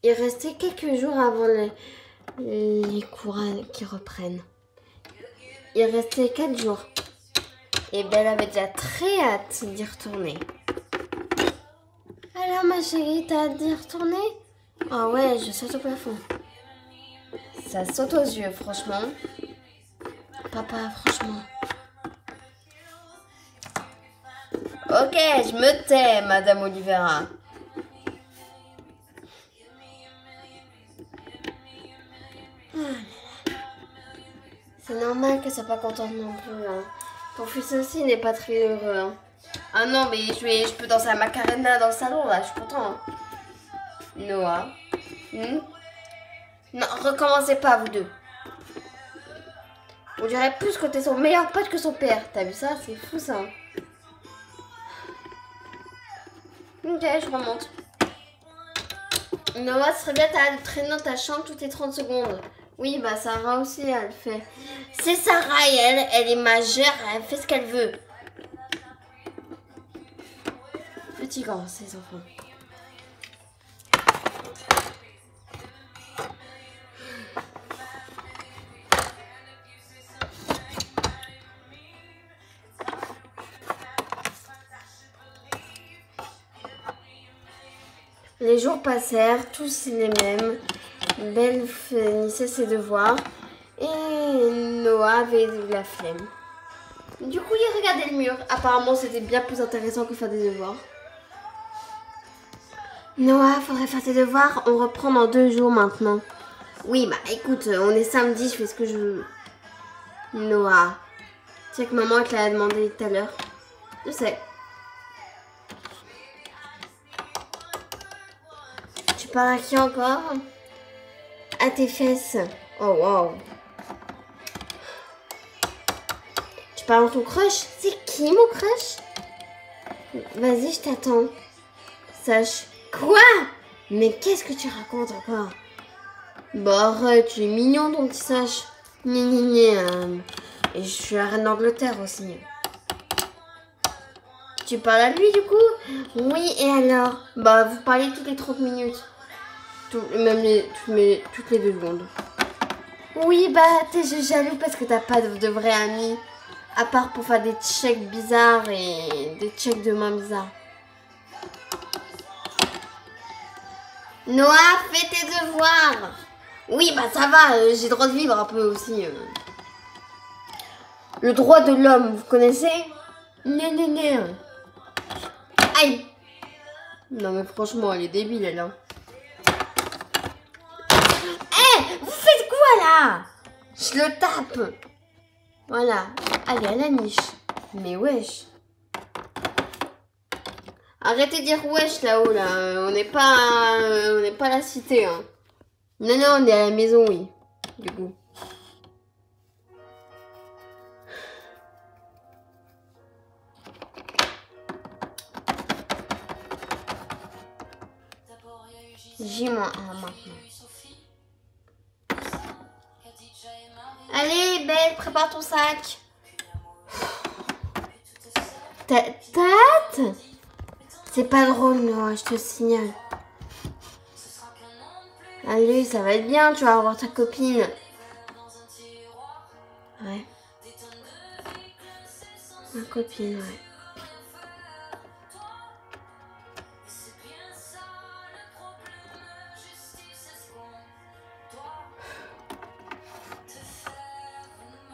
Il restait quelques jours avant les cours qui reprennent. Il restait 4 jours. Et Belle avait déjà très hâte d'y retourner. Alors ma chérie, t'as hâte d'y retourner? Ah ouais, je saute au plafond. Ça saute aux yeux, franchement. Papa, franchement. Ok, je me tais, Madame Olivera. C'est normal que ça soit pas contente non plus. Hein. Ton fils aussi n'est pas très heureux. Hein. Ah non, mais je peux danser à Macarena dans le salon, là, je suis content. Hein. Noah. Non, recommencez pas, vous deux. On dirait plus que t'es son meilleur pote que son père. T'as vu ça? C'est fou, ça. Ok, je remonte. Noah, ce serait bien de traîner dans ta chambre toutes les 30 secondes. Oui, bah Sarah aussi, elle fait. C'est Sarah et elle est majeure, elle fait ce qu'elle veut. Fatigant, ces enfants. Les jours passèrent, tous les mêmes. Belle finissait ses devoirs et Noah avait de la flemme. Du coup, il regardait le mur. Apparemment, c'était bien plus intéressant que faire des devoirs. Noah, faudrait faire tes devoirs. On reprend dans 2 jours maintenant. Oui, bah écoute, on est samedi, je fais ce que je veux. Noah, tu sais que maman te l'a demandé tout à l'heure. Je sais. Tu parles à qui encore? À tes fesses. Oh wow. Tu parles à ton crush? C'est qui mon crush? Vas-y, je t'attends. Sache. Quoi? Mais qu'est-ce que tu racontes encore? Bah arrête, tu es mignon ton petit Sach. Et je suis la reine d'Angleterre aussi. Tu parles à lui du coup? Oui, et alors? Bah vous parlez toutes les 30 minutes. Toutes les 2 secondes. Oui, bah t'es jaloux parce que t'as pas de vrai ami. À part pour faire des checks bizarres et des checks de main bizarres. Noah, fais tes devoirs. Oui, bah ça va, j'ai le droit de vivre un peu aussi. Le droit de l'homme, vous connaissez? Non. Aïe. Non mais franchement, elle est débile, elle. Hein. Vous faites quoi là? Je le tape. Voilà. Allez, à la niche. Mais wesh. Arrêtez de dire wesh là-haut là. On n'est pas à la cité. Hein. Non, on est à la maison, oui. Du coup. J-1 maintenant. Allez, Belle, prépare ton sac. T'as hâte? C'est pas drôle, non, je te signale. Allez, ça va être bien, tu vas revoir ta copine. Ouais. Ma copine, ouais.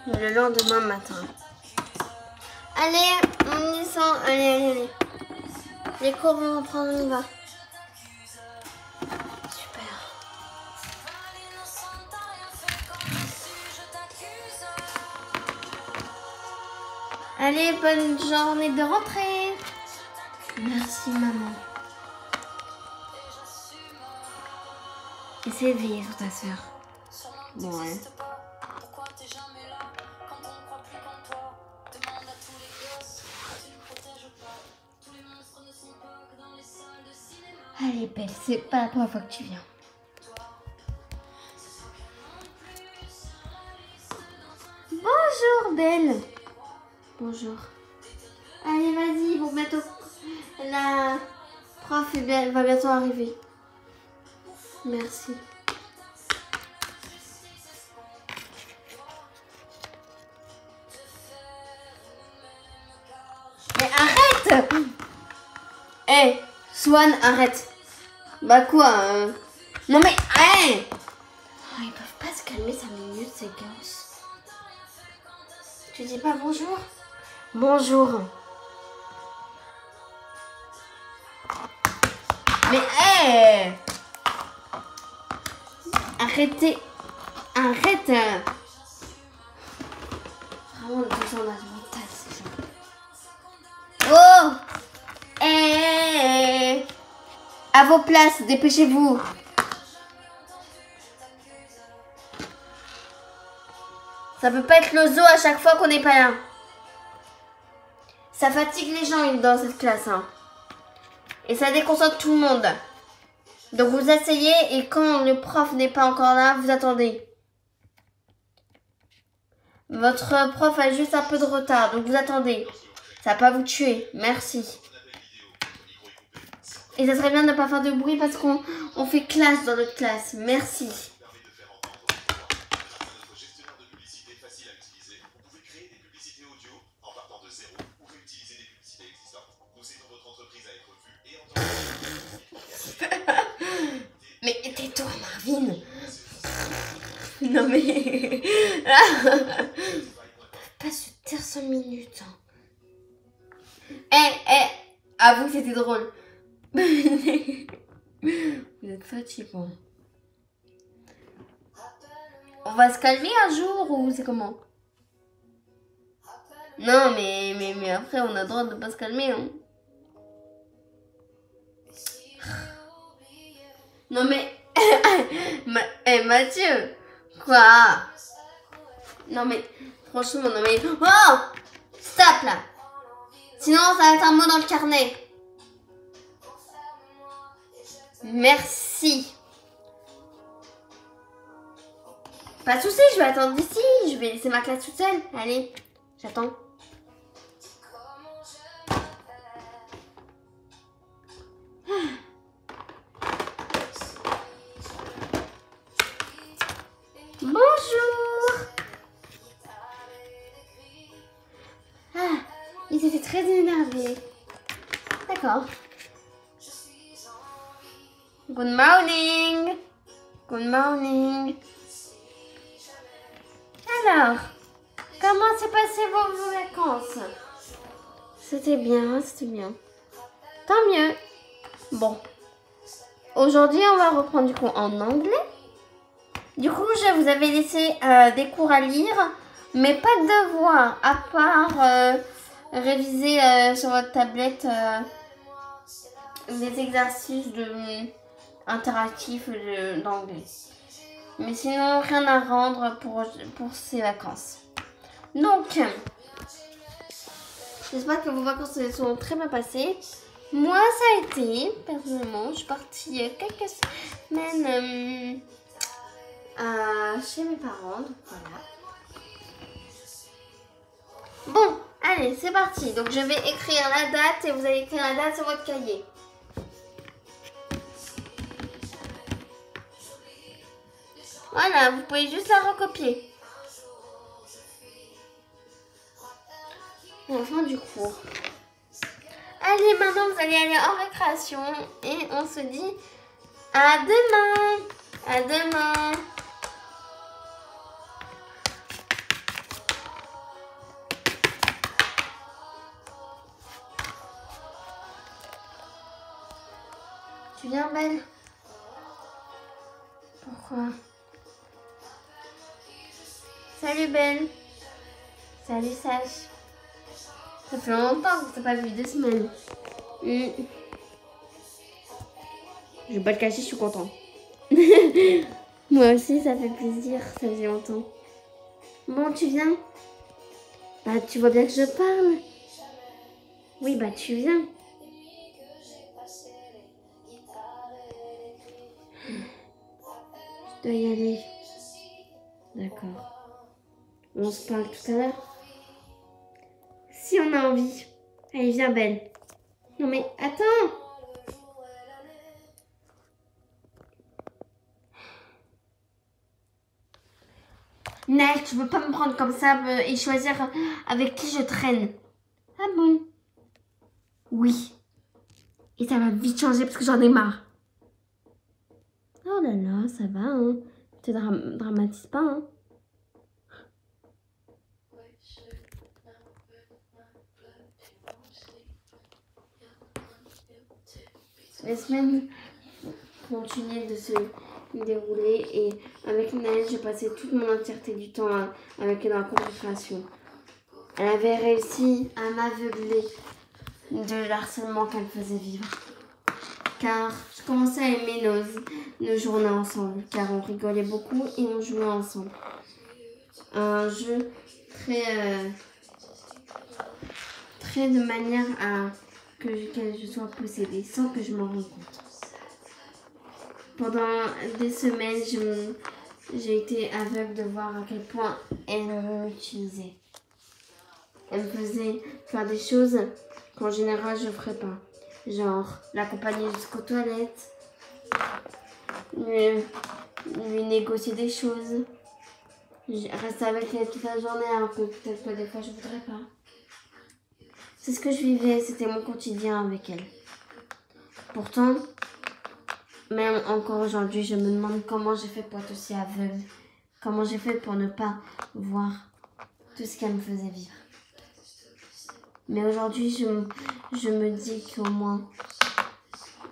Le lendemain matin. Allez, on descend. Allez. Les cours vont reprendre, on y va. Super. Allez, bonne journée de rentrée. Merci, maman. Essaye de veiller sur ta soeur. Bon, ouais. Allez, Belle, c'est pas la première fois que tu viens. Bonjour, Belle. Bonjour. Allez, vas-y, bon, bientôt. La prof va bientôt arriver. Merci. Mais arrête! Eh, hey, Swan, arrête. Bah quoi Non mais, hey! Oh, ils peuvent pas se calmer 5 minutes, ces gosses. Tu dis pas bonjour? Bonjour. Mais hey! Arrêtez. Arrête. Vraiment, le désordre mental, c'est ça. Oh! Eh! À vos places, dépêchez-vous. Ça peut pas être le zoo à chaque fois qu'on n'est pas là. Ça fatigue les gens dans cette classe. Hein. Et ça déconcentre tout le monde. Donc vous asseyez et quand le prof n'est pas encore là, vous attendez. Votre prof a juste un peu de retard, donc vous attendez. Ça va pas vous tuer. Merci. Et ça serait bien de ne pas faire de bruit parce qu'on fait classe dans notre classe. Merci. Mais tais-toi, Marvin. Non mais... Pas se taire 5 minutes. Avoue que c'était drôle. Vous êtes fatigant. On va se calmer un jour ou c'est comment? Non mais après on a le droit de pas se calmer. Hein. Non mais... Mathieu. Quoi? Non mais... Franchement, non mais... Oh! Stop là! Sinon, ça va être un mot dans le carnet. Merci. Pas de soucis, je vais attendre ici. Je vais laisser ma classe toute seule. Allez, j'attends. Bonjour. Ils étaient très énervés. D'accord. Good morning. Good morning. Alors, comment s'est passé vos vacances? C'était bien, c'était bien. Tant mieux. Bon. Aujourd'hui, on va reprendre du coup en anglais. Du coup, je vous avais laissé des cours à lire, mais pas de devoirs, à part réviser sur votre tablette des exercices interactifs d'anglais. Mais sinon, rien à rendre pour ces vacances. Donc, j'espère que vos vacances se sont très bien passées. Moi, ça a été, personnellement, je suis partie quelques semaines chez mes parents. Donc voilà. Bon, allez, c'est parti. Donc, je vais écrire la date et vous allez écrire la date sur votre cahier. Voilà, vous pouvez juste la recopier. La fin du cours. Allez, maintenant vous allez aller en récréation et on se dit à demain. À demain. Tu viens, Belle? Pourquoi? Salut, Belle. Salut, Sage. Ça fait longtemps que t'as pas vu, 2 semaines. Je vais pas le cacher, je suis contente. Moi aussi, ça fait plaisir, ça faisait longtemps. Bon, tu viens? Bah, tu vois bien que je parle. Oui, bah, tu viens. Je dois y aller. D'accord. On se parle tout à l'heure. Si on a envie. Allez, viens, Belle. Non mais, attends. Nel, tu peux pas me prendre comme ça et choisir avec qui je traîne. Ah bon? Oui. Et ça va vite changer parce que j'en ai marre. Oh là là, ça va, hein. Tu dramatises pas, hein. Les semaines continuaient de se dérouler et avec Naël, j'ai passé toute mon entièreté du temps avec elle dans la concentration. Elle avait réussi à m'aveugler de l'harcèlement qu'elle faisait vivre. Car je commençais à aimer nos journées ensemble, car on rigolait beaucoup et on jouait ensemble. Un jeu très de manière à que je sois possédée sans que je m'en rende compte. Pendant des semaines, j'ai été aveugle de voir à quel point elle m'utilisait. Elle me faisait faire des choses qu'en général je ne ferais pas. Genre l'accompagner jusqu'aux toilettes, lui négocier des choses, rester avec elle toute la journée alors que peut-être que des fois je ne voudrais pas. C'est ce que je vivais, c'était mon quotidien avec elle. Pourtant, même encore aujourd'hui, je me demande comment j'ai fait pour être aussi aveugle. Comment j'ai fait pour ne pas voir tout ce qu'elle me faisait vivre. Mais aujourd'hui, je me dis qu'au moins,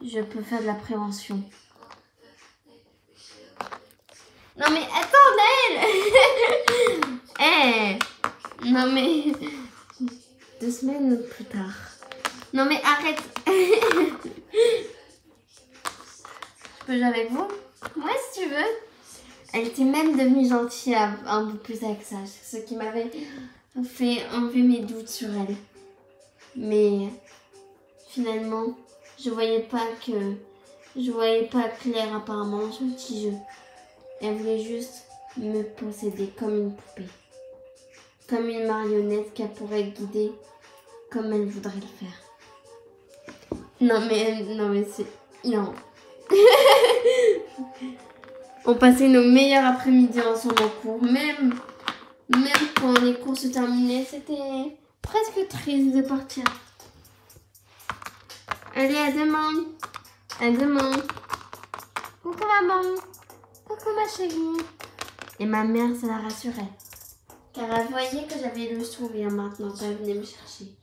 je peux faire de la prévention. Non mais attends, Naël. Hey. Non mais... 2 semaines plus tard. Non mais arrête. Je peux jouer avec vous? Ouais, si tu veux. Elle était même devenue gentille un peu plus avec ça. Ce qui m'avait fait enlever mes doutes sur elle. Mais finalement, je voyais pas clair apparemment sur le petit jeu. Elle voulait juste me posséder comme une poupée. Comme une marionnette qu'elle pourrait guider comme elle voudrait le faire. Non mais c'est... Non. On passait nos meilleurs après-midi ensemble en cours. Même quand les cours se terminaient, c'était presque triste de partir. Allez, à demain. À demain. Coucou maman. Coucou ma chérie. Et ma mère, ça la rassurait. Car elle voyait que j'avais le sourire maintenant quand elle venait me chercher.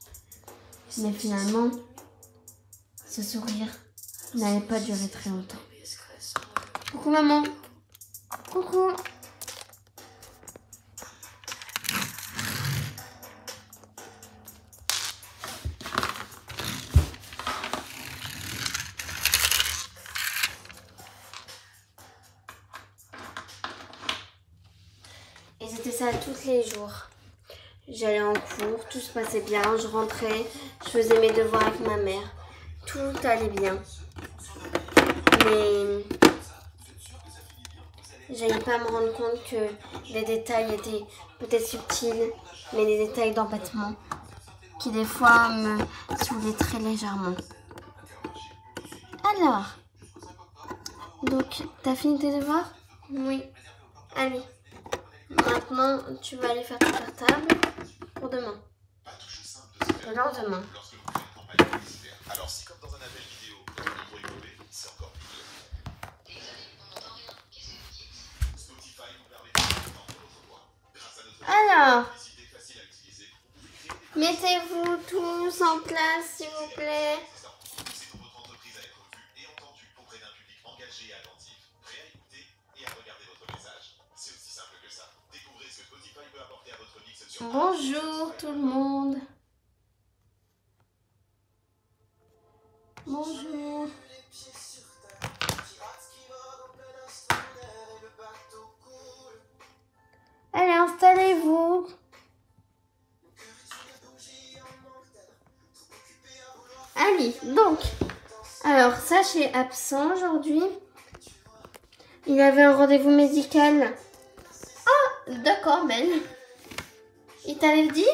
Mais finalement, ce sourire n'allait pas durer très longtemps. Coucou maman. Coucou. Et c'était ça tous les jours. J'allais en cours, tout se passait bien, je rentrais, je faisais mes devoirs avec ma mère. Tout allait bien. Mais j'allais pas me rendre compte que les détails étaient peut-être subtils, mais des détails d'empattement qui des fois me saoulaient très légèrement. Alors, donc, t'as fini tes devoirs? Oui. Allez. Maintenant, tu vas aller faire ton cartable pour demain. Le lendemain. Alors, si comme dans un appel vidéo, on peut rigoler, c'est encore pire. Spotify nous permet d'entendre votre voix. Grâce à notre alors, mettez-vous tous en place, s'il vous plaît. C'est pour votre entreprise à être vue et entendue auprès d'un public engagé et attentif, prêt à écouter et à regarder votre message. C'est aussi simple que ça. Découvrez ce que Spotify peut apporter à votre mix sur... Bonjour tout le monde. Bonjour. Allez, installez-vous. Allez, donc. Alors, Sacha est absent aujourd'hui. Il avait un rendez-vous médical. Ah, d'accord, Belle. Il t'avait dit?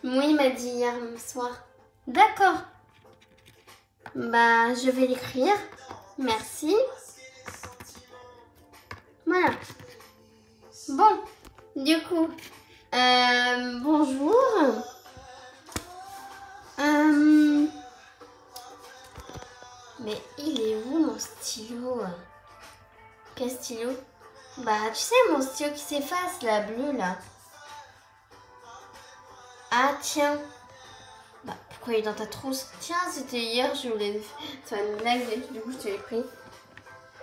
Oui, il m'a dit hier soir. D'accord. Bah, je vais l'écrire. Merci. Voilà. Bon. Du coup, bonjour. Mais il est où mon stylo? Quel stylo? Bah, tu sais, mon stylo qui s'efface, la bleue, là. Ah, tiens. Bah, pourquoi il est dans ta trousse? Tiens, c'était hier, je voulais faire une blague, du coup, je te l'ai pris.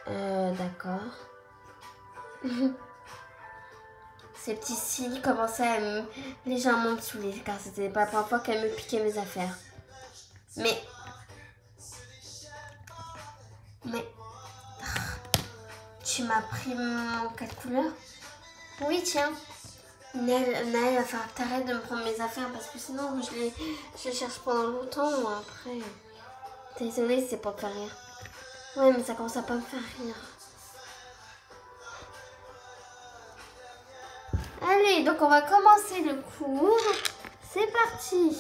D'accord. Ces petits cils commençaient à me légèrement me saouler, car c'était pas la première fois qu'elle me piquait mes affaires. Mais... Tu m'as pris mon 4 couleurs? Oui, tiens. Naël, va falloir que t'arrêtes de me prendre mes affaires parce que sinon je les cherche pendant longtemps ou après. Désolée, c'est pour te faire rire. Ouais, mais ça commence à pas me faire rire. Allez, donc on va commencer le cours. C'est parti.